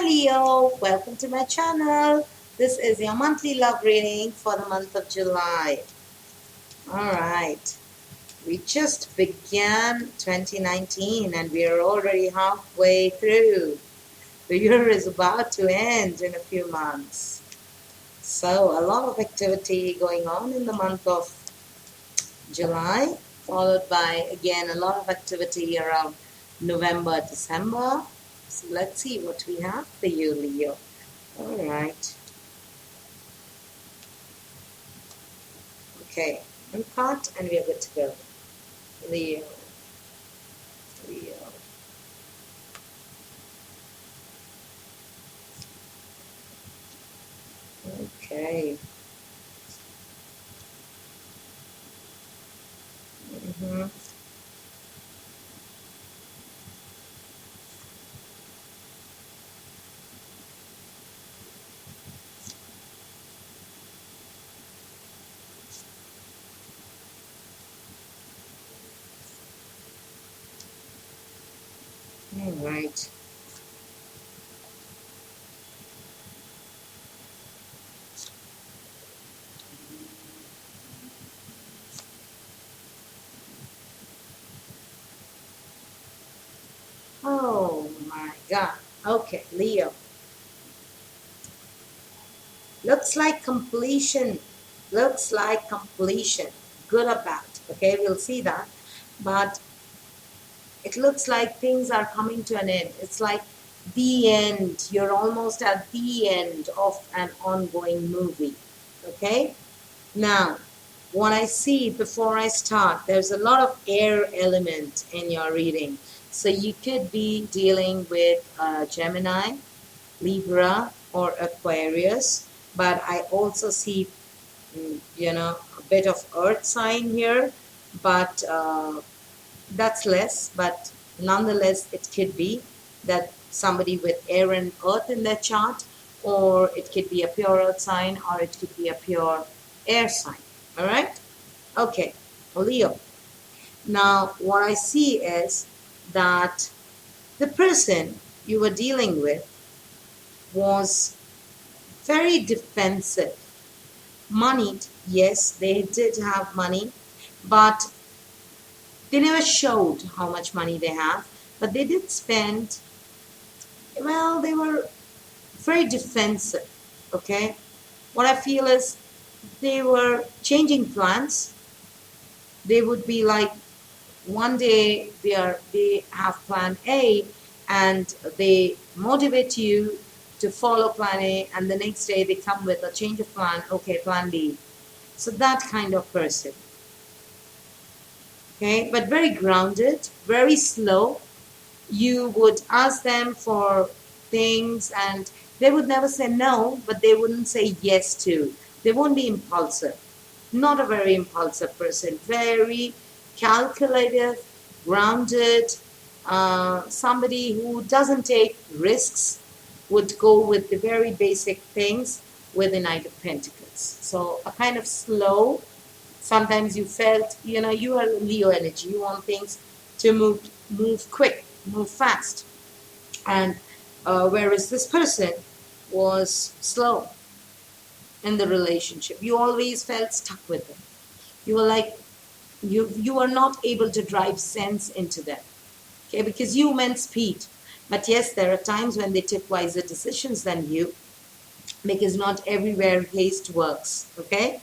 Leo, welcome to my channel. This is your monthly love reading for the month of July. Alright, we just began 2019 and we are already halfway through. The year is about to end in a few months. So a lot of activity going on in the month of July, followed by again a lot of activity around November, December. So let's see what we have for you, Leo. All right. Okay, one card and we are good to go. Leo. Leo. Okay. Mm-hmm. All right. Oh my God. Okay, Leo. Looks like completion. Looks like completion. Good or bad. Okay, we'll see that. But it looks like things are coming to an end. It's like the end. You're almost at the end of an ongoing movie. Okay? Now, what I see before I start, there's a lot of air element in your reading. So you could be dealing with Gemini, Libra, or Aquarius. But I also see, a bit of earth sign here. But that's less, but nonetheless, it could be that somebody with air and earth in their chart, or it could be a pure earth sign, or it could be a pure air sign. All right? Okay, Leo. Now, what I see is that the person you were dealing with was very defensive. Moneyed, yes, they did have money, but they never showed how much money they have, but they did spend. Well, they were very defensive. Okay, what I feel is they were changing plans. They would be like, one day they have plan A, and they motivate you to follow plan A, and the next day they come with a change of plan. Okay, plan B. So that kind of person. Okay, but very grounded, very slow. You would ask them for things and they would never say no, but they wouldn't say yes to. They won't be impulsive. Not a very impulsive person. Very calculative, grounded, somebody who doesn't take risks, would go with the very basic things with the Knight of Pentacles. So a kind of slow. Sometimes you felt, you are Leo energy. You want things to move quick, move fast. And whereas this person was slow in the relationship, you always felt stuck with them. You were like, you are not able to drive sense into them. Okay, because you meant speed. But yes, there are times when they took wiser decisions than you, because not everywhere haste works. Okay.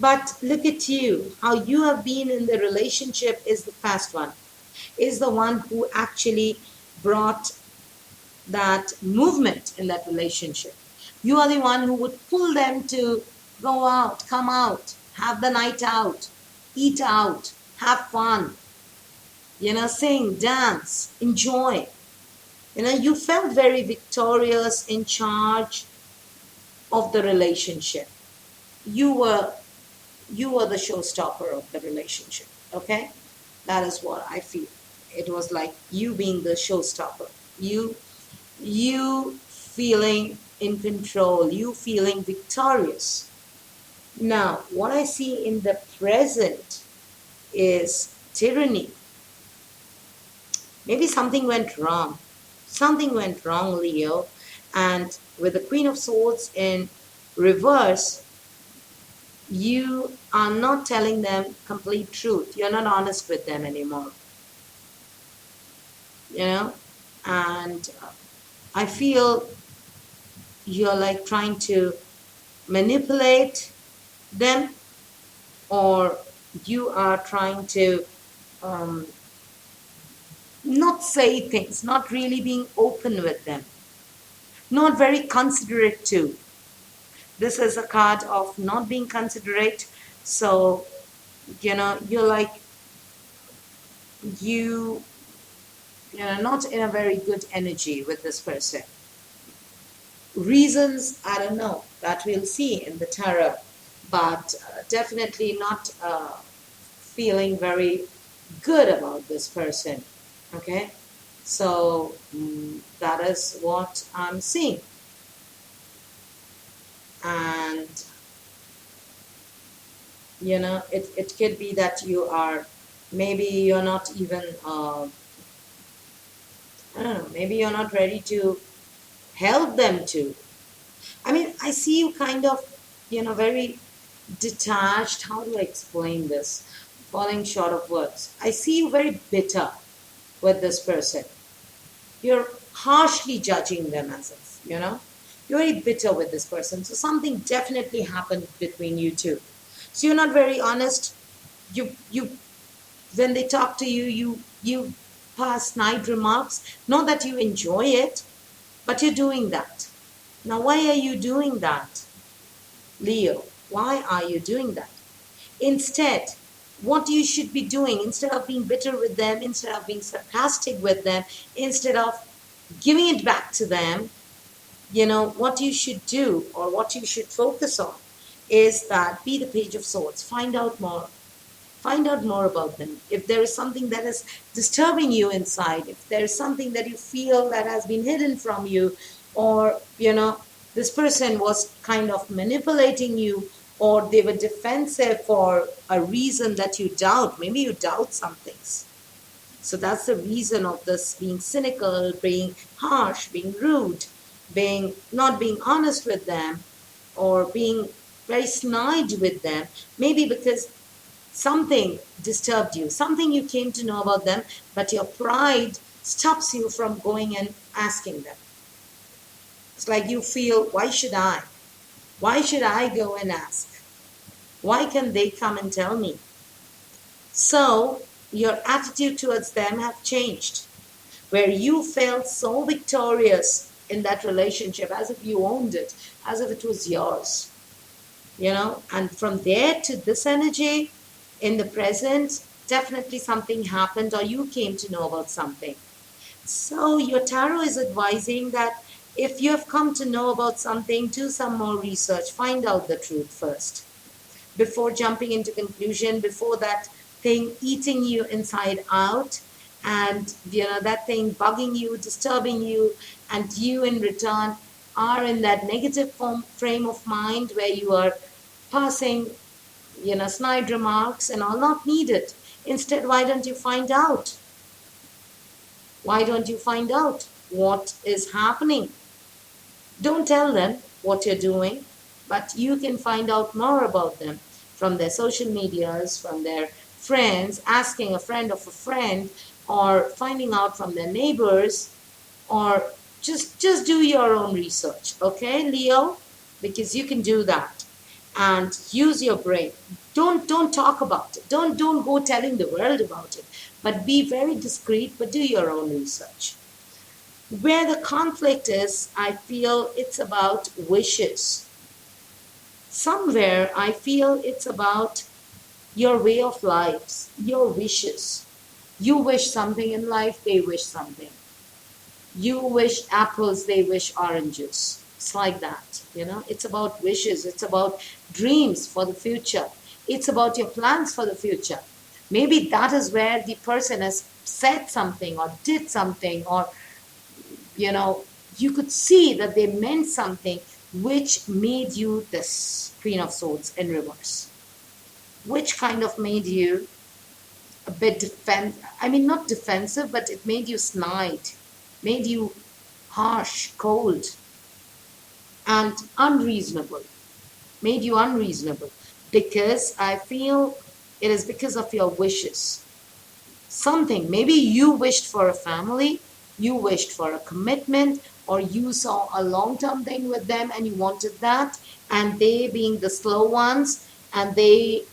But look at you, how you have been in the relationship is the fast one, is the one who actually brought that movement in that relationship. You are the one who would pull them to go out, come out, have the night out, eat out, have fun, sing, dance, enjoy. You felt very victorious, in charge of the relationship. You were the showstopper of the relationship. Okay, that is what I feel. It was like you being the showstopper. You feeling in control. You feeling victorious. Now, what I see in the present is tyranny. Maybe something went wrong. Something went wrong, Leo. And with the Queen of Swords in reverse, you are not telling them complete truth. You're not honest with them anymore. You know? And I feel you're like trying to manipulate them, or you are trying to um, not say things, not really being open with them, not very considerate too. This is a card of not being considerate. So, you're like, you, not in a very good energy with this person. Reasons, I don't know, that we'll see in the tarot, but definitely not feeling very good about this person. Okay, so that is what I'm seeing. And it could be that you are, maybe you're not even I don't know, maybe you're not ready to help them to. I mean, I see you kind of, very detached. How do I explain this? Falling short of words. I see you very bitter with this person. You're harshly judging them as if, you're very bitter with this person. So something definitely happened between you two. So you're not very honest. You when they talk to you, you pass snide remarks. Not that you enjoy it, but you're doing that. Now, why are you doing that, Leo? Why are you doing that? Instead, what you should be doing, instead of being bitter with them, instead of being sarcastic with them, instead of giving it back to them, what you should do, or what you should focus on, is that be the Page of Swords. Find out more. Find out more about them. If there is something that is disturbing you inside, if there is something that you feel that has been hidden from you, or, this person was kind of manipulating you, or they were defensive for a reason that you doubt. Maybe you doubt some things. So that's the reason of this being cynical, being harsh, being rude, being not being honest with them, or being very snide with them. Maybe because something disturbed you, something you came to know about them, but your pride stops you from going and asking them. It's like you feel, why should I? Why should I go and ask? Why can they come and tell me? So your attitude towards them have changed, where you felt so victorious in that relationship, as if you owned it, as if it was yours. And from there to this energy in the present, definitely something happened, or you came to know about something. So your tarot is advising that if you have come to know about something, do some more research, find out the truth first before jumping into conclusion, before that thing eating you inside out, and that thing bugging you, disturbing you, and you in return are in that negative frame of mind where you are passing snide remarks and all, not needed. Instead, why don't you find out? Why don't you find out what is happening? Don't tell them what you're doing, but you can find out more about them from their social medias, from their friends, asking a friend of a friend, or finding out from their neighbors, or just do your own research, okay, Leo? Because you can do that, and use your brain. Don't talk about it. Don't go telling the world about it. But be very discreet, but do your own research. Where the conflict is, I feel it's about wishes. Somewhere I feel it's about your way of life, your wishes. You wish something in life, they wish something. You wish apples, they wish oranges. It's like that, It's about wishes. It's about dreams for the future. It's about your plans for the future. Maybe that is where the person has said something or did something, or, you could see that they meant something which made you this Queen of Swords in reverse. Which kind of made you a bit not defensive, but it made you snide. made you harsh, cold, and unreasonable, made you unreasonable, because I feel it is because of your wishes. Something, maybe you wished for a family, you wished for a commitment, or you saw a long term thing with them and you wanted that, and they being the slow ones, and they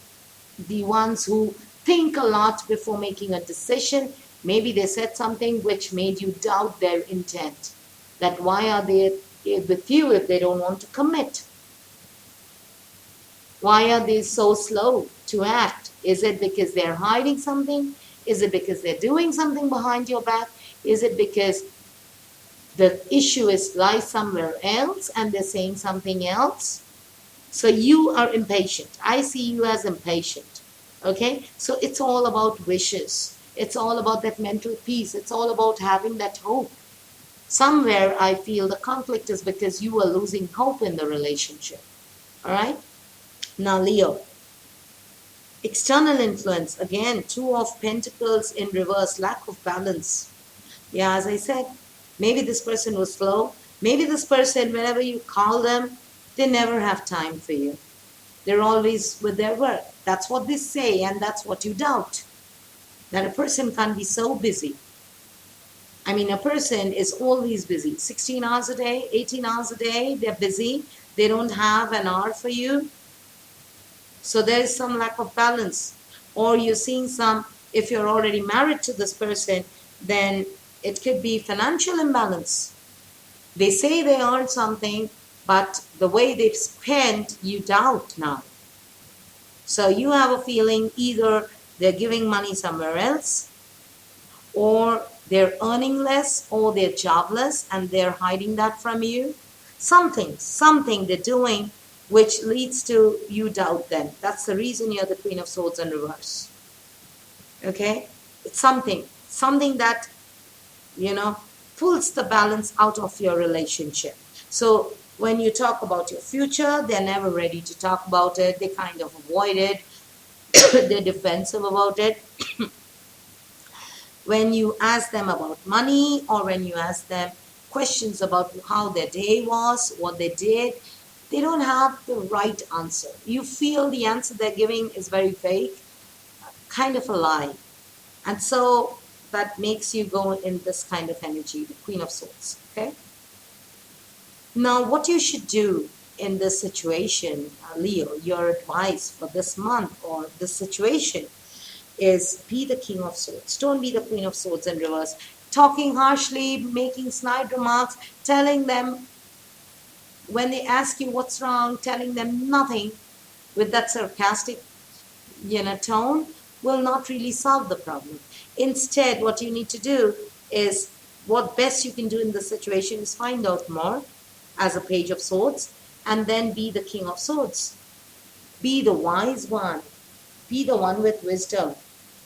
the ones who think a lot before making a decision, maybe they said something which made you doubt their intent, that why are they with you if they don't want to commit? Why are they so slow to act? Is it because they're hiding something? Is it because they're doing something behind your back? Is it because the issue is lies somewhere else and they're saying something else? So you are impatient. I see you as impatient. Okay? So it's all about wishes. It's all about that mental peace. It's all about having that hope. Somewhere I feel the conflict is because you are losing hope in the relationship. All right? Now, Leo, external influence, again, two of pentacles in reverse, lack of balance. Yeah, as I said, maybe this person was slow. Maybe this person, whenever you call them, they never have time for you. They're always with their work. That's what they say, and that's what you doubt. That a person can't be so busy. I mean, a person is always busy. 16 hours a day, 18 hours a day, they're busy. They don't have an hour for you. So there is some lack of balance. Or you're seeing some, if you're already married to this person, then it could be financial imbalance. They say they earn something, but the way they've spent, you doubt now. So you have a feeling either they're giving money somewhere else, or they're earning less, or they're jobless and they're hiding that from you. Something they're doing which leads to you doubt them. That's the reason you're the Queen of Swords in reverse. Okay? It's something that, pulls the balance out of your relationship. So when you talk about your future, they're never ready to talk about it. They kind of avoid it. They're defensive about it. When you ask them about money, or when you ask them questions about how their day was, what they did, they don't have the right answer. You feel the answer they're giving is very vague, kind of a lie. And so that makes you go in this kind of energy, the Queen of Swords. Okay? Now, what you should do in this situation, Leo, your advice for this month or this situation is be the King of Swords. Don't be the Queen of Swords in reverse. Talking harshly, making snide remarks, telling them when they ask you what's wrong, telling them nothing with that sarcastic, tone will not really solve the problem. Instead, what you need to do is what best you can do in this situation is find out more as a Page of Swords and then be the King of Swords. Be the wise one. Be the one with wisdom.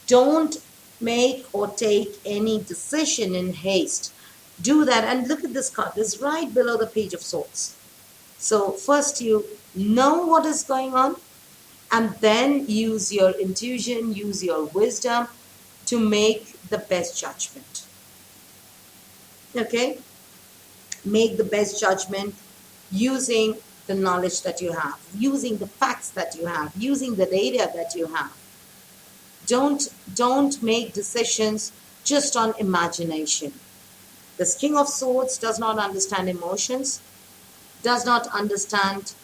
Don't make or take any decision in haste. Do that, and look at this card. This is right below the Page of Swords. So first you know what is going on, and then use your intuition, use your wisdom to make the best judgment. Okay? Make the best judgment using the knowledge that you have, using the facts that you have, using the data that you have. Don't make decisions just on imagination. This King of Swords does not understand emotions, does not understand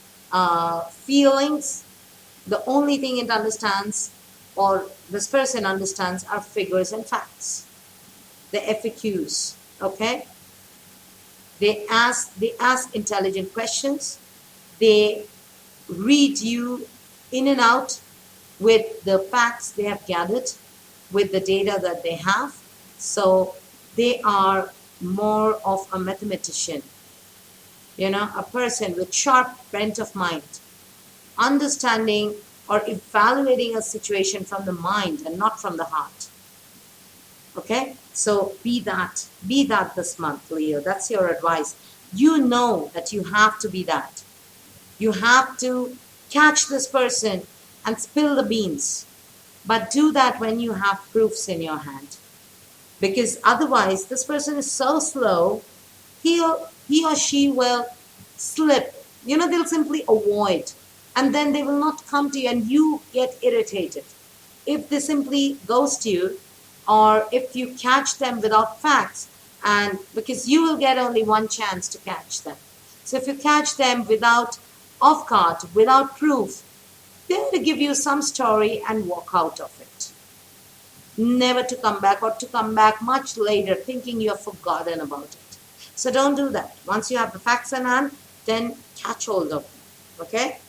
feelings. The only thing it understands, or this person understands, are figures and facts. The FAQs. Okay? They ask intelligent questions. They read you in and out with the facts they have gathered, with the data that they have. So they are more of a mathematician, a person with sharp bent of mind, understanding or evaluating a situation from the mind and not from the heart. Okay? So be that this month, Leo. That's your advice. You know that you have to be that. You have to catch this person and spill the beans. But do that when you have proofs in your hand. Because otherwise this person is so slow, he or she will slip. They'll simply avoid, and then they will not come to you, and you get irritated if they simply ghost you, or if you catch them without facts. And because you will get only one chance to catch them, so if you catch them without off guard, without proof, they'll give you some story and walk out of it, never to come back, or to come back much later thinking you have forgotten about it. So don't do that. Once you have the facts in hand, then catch hold of them. Okay?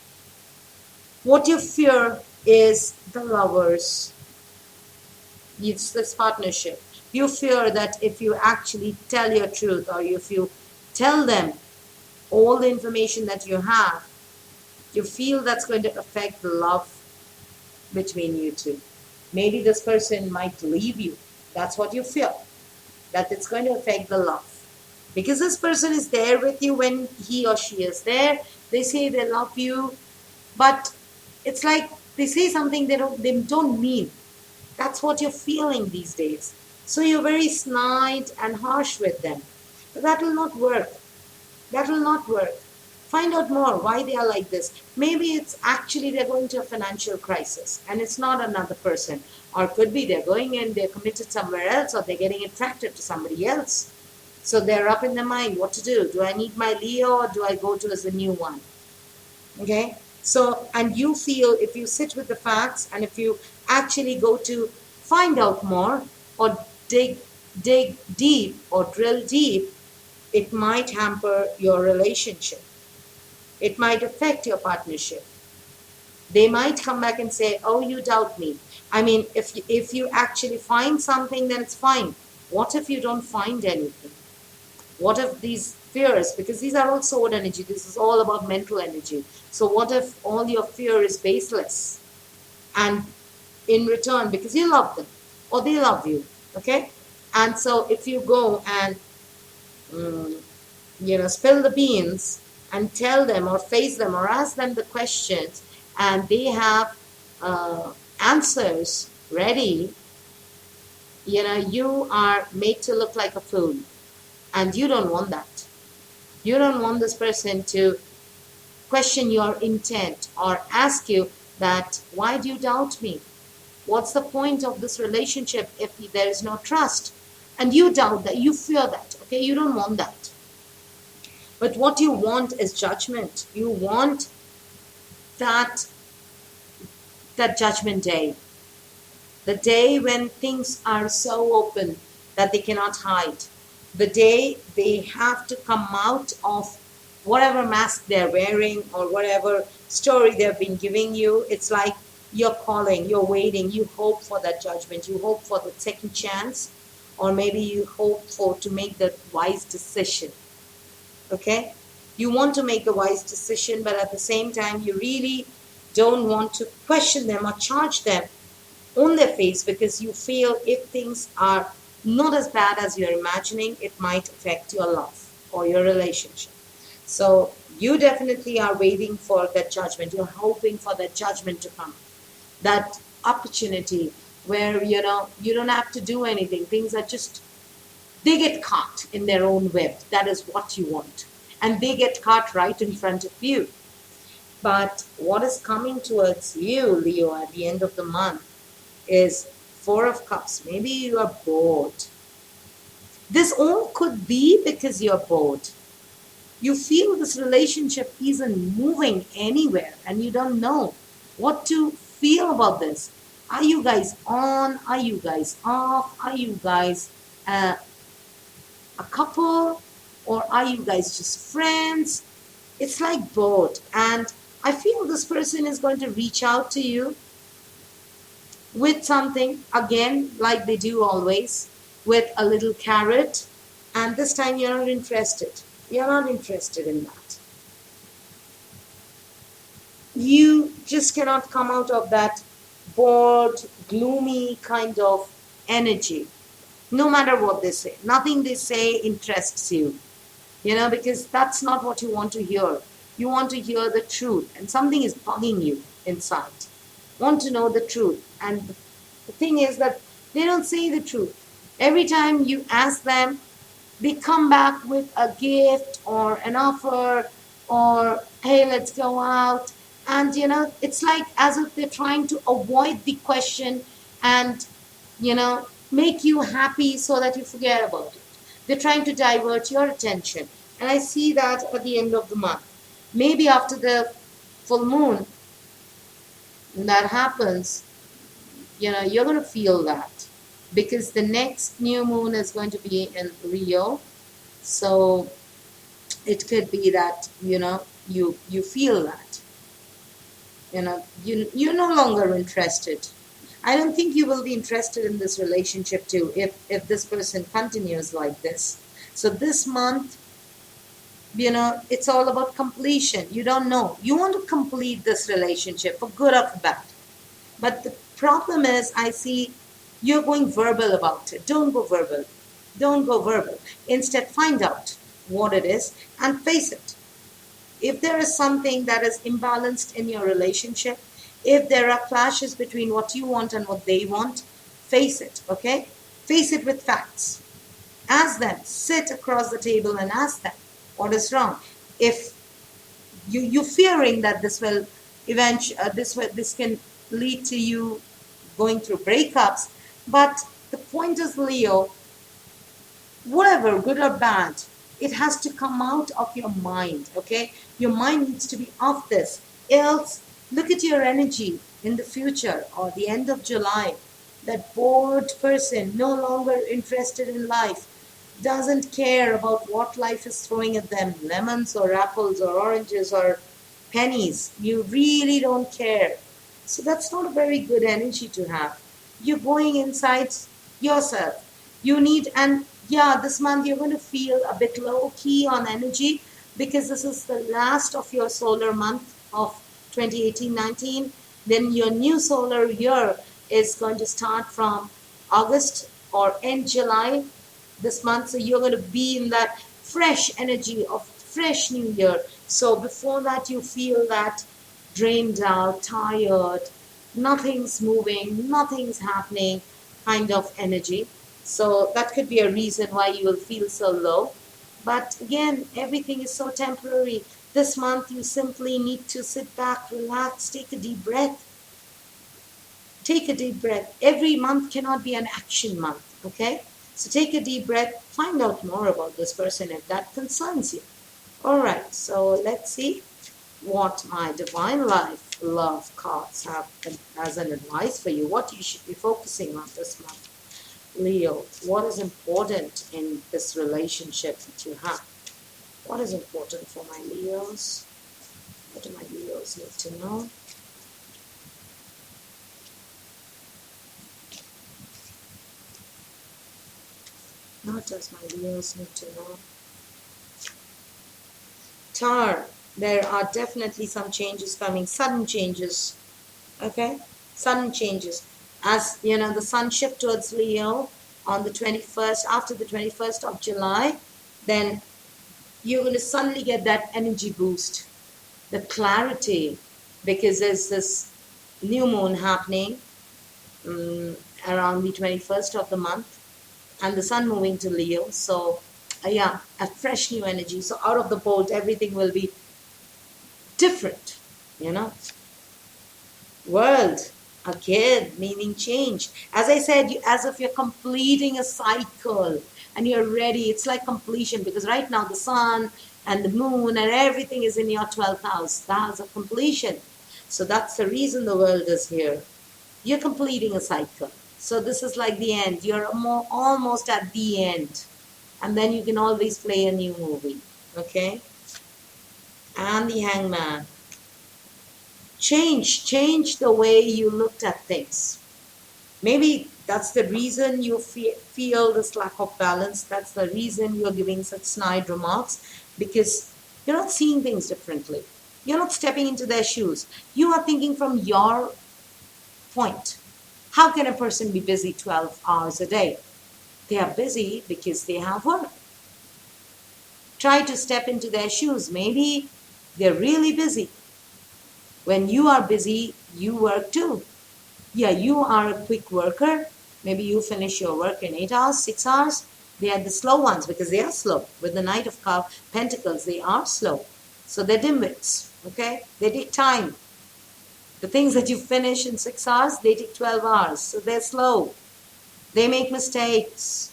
What you fear is the lovers. It's this partnership. You fear that if you actually tell your truth, or if you tell them all the information that you have, you feel that's going to affect the love between you two. Maybe this person might leave you. That's what you fear, that it's going to affect the love. Because this person is there with you when he or she is there. They say they love you, but it's like they say something they don't mean. That's what you're feeling these days. So you're very snide and harsh with them. But that will not work. That will not work. Find out more why they are like this. Maybe it's actually they're going to a financial crisis and it's not another person. Or could be they're going in, they're committed somewhere else, or they're getting attracted to somebody else. So they're up in their mind what to do. Do I need my Leo, or do I go to as a new one? Okay? So, and you feel if you sit with the facts, and if you actually go to find out more, or dig deep, or drill deep, it might hamper your relationship. It might affect your partnership. They might come back and say, oh, you doubt me. I mean, if you actually find something, then it's fine. What if you don't find anything? What if these fears, because these are all sword energy, this is all about mental energy. So what if all your fear is baseless? And in return, because you love them, or they love you, okay? And so if you go and, spill the beans and tell them, or face them, or ask them the questions, and they have answers ready, you are made to look like a fool. And you don't want that. You don't want this person to question your intent, or ask you that, why do you doubt me? What's the point of this relationship if there is no trust? And you doubt that, you fear that, okay? You don't want that. But what you want is judgment. You want that judgment day. The day when things are so open that they cannot hide. The day they have to come out of whatever mask they're wearing, or whatever story they've been giving you. It's like you're calling, you're waiting, you hope for that judgment, you hope for the second chance, or maybe you hope to make the wise decision. Okay? You want to make the wise decision, but at the same time, you really don't want to question them or charge them on their face, because you feel if things are not as bad as you're imagining, it might affect your love or your relationship. So you definitely are waiting for that judgment. You're hoping for that judgment to come. That opportunity where, you don't have to do anything. Things are just, they get caught in their own web. That is what you want. And they get caught right in front of you. But what is coming towards you, Leo, at the end of the month is Four of Cups. Maybe you are bored. This all could be because you're bored. You feel this relationship isn't moving anywhere, and you don't know what to feel about this. Are you guys on? Are you guys off? Are you guys a couple? Or are you guys just friends? It's like both. And I feel this person is going to reach out to you with something, again, like they do always, with a little carrot. And this time you're not interested. You're not interested in that. You just cannot come out of that bored, gloomy kind of energy. No matter what they say. Nothing they say interests you. Because that's not what you want to hear. You want to hear the truth. And something is bugging you inside. Want to know the truth. And the thing is that they don't say the truth. Every time you ask them, they come back with a gift or an offer or, hey, let's go out. And, it's like as if they're trying to avoid the question and, make you happy so that you forget about it. They're trying to divert your attention. And I see that at the end of the month. Maybe after the full moon, when that happens, you're going to feel that because the next new moon is going to be in Leo. So it could be that you feel that you're no longer interested. I don't think you will be interested in this relationship too if this person continues like this. So this month, it's all about completion. You don't know, you want to complete this relationship for good or for bad. But the problem is, I see you're going verbal about it. Don't go verbal. Don't go verbal. Instead, find out what it is and face it. If there is something that is imbalanced in your relationship, if there are clashes between what you want and what they want, face it, okay? Face it with facts. Ask them, sit across the table and ask them what is wrong. If you're fearing that this will this can lead to you going through breakups, but the point is, Leo, whatever, good or bad, it has to come out of your mind, okay? Your mind needs to be off this. Else, look at your energy in the future or the end of July. That bored person, no longer interested in life, doesn't care about what life is throwing at them, lemons or apples or oranges or pennies. You really don't care. So that's not a very good energy to have. You're going inside yourself. You need, and yeah, this month you're going to feel a bit low key on energy because this is the last of your solar month of 2018-19. Then your new solar year is going to start from August or end July this month. So you're going to be in that fresh energy of fresh new year. So before that, you feel that drained out, tired, nothing's moving, nothing's happening kind of energy. So that could be a reason why you will feel so low. But again, everything is so temporary. This month, you simply need to sit back, relax, take a deep breath. Take a deep breath. Every month cannot be an action month, okay? So take a deep breath, find out more about this person if that concerns you. All right, so let's see what my divine life love cards have as an advice for you, what you should be focusing on this month. Leo, what is important in this relationship that you have? What is important for my Leos? What do my Leos need to know? What does my Leos need to know? Tar, there are definitely some changes coming, sudden changes. Okay? Sudden changes. As the sun shift towards Leo on the 21st, after the 21st of July, then you're going to suddenly get that energy boost, the clarity, because there's this new moon happening around the 21st of the month, and the sun moving to Leo. So, yeah, a fresh new energy. So, out of the bolt, everything will be different, World, again, meaning change. As I said, as if you're completing a cycle and you're ready. It's like completion because right now the sun and the moon and everything is in your 12th house. The house of completion. So that's the reason the world is here. You're completing a cycle. So this is like the end. You're almost at the end. And then you can always play a new movie. Okay? And the Hangman. Change the way you looked at things. Maybe that's the reason you feel this lack of balance. That's the reason you're giving such snide remarks, because you're not seeing things differently. You're not stepping into their shoes. You are thinking from your point. How can a person be busy 12 hours a day? They are busy because they have work. Try to step into their shoes. Maybe they're really busy. When you are busy, you work too. Yeah, you are a quick worker. Maybe you finish your work in 8 hours, 6 hours. They are the slow ones because they are slow. With the Knight of Pentacles, they are slow. So they're dimwits, okay? They take time. The things that you finish in 6 hours, they take 12 hours. So they're slow. They make mistakes.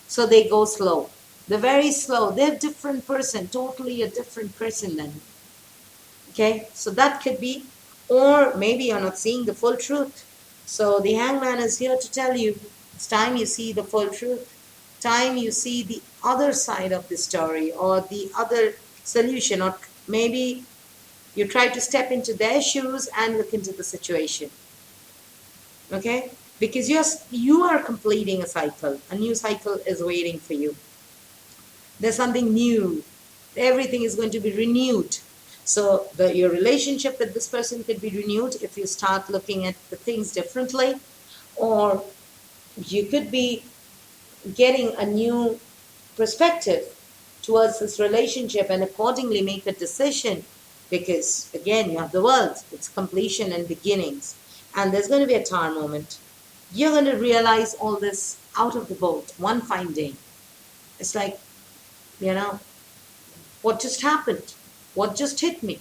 So they go slow. They're very slow. They're a different person, totally a different person then. Okay, so that could be, or maybe you're not seeing the full truth. So the hangman is here to tell you it's time you see the full truth, time you see the other side of the story or the other solution, or maybe you try to step into their shoes and look into the situation. Okay, because you are completing a cycle. A new cycle is waiting for you. There's something new. Everything is going to be renewed. So your relationship with this person could be renewed if you start looking at the things differently, or you could be getting a new perspective towards this relationship and accordingly make a decision, because again, you have the world, it's completion and beginnings, and there's going to be a tower moment. You're going to realize all this out of the boat one fine day. It's like, you know, what just happened? What just hit me?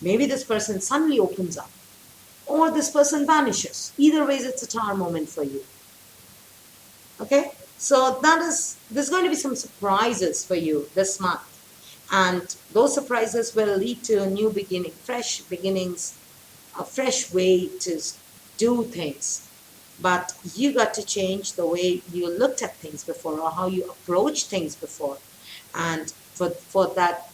Maybe this person suddenly opens up, or this person vanishes. Either ways, it's a tower moment for you. Okay? So there's going to be some surprises for you this month. And those surprises will lead to a new beginning, fresh beginnings, a fresh way to do things. But you got to change the way you looked at things before, or how you approached things before. And for that,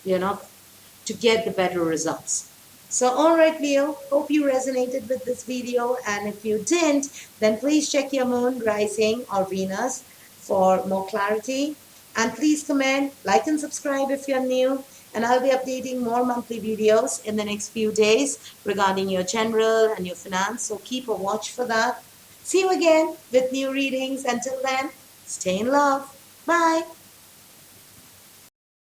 to get the better results. So, all right, Leo, hope you resonated with this video. And if you didn't, then please check your moon, rising, or Venus for more clarity. And please comment, like, and subscribe if you're new. And I'll be updating more monthly videos in the next few days regarding your general and your finance. So keep a watch for that. See you again with new readings. Until then, stay in love. Bye.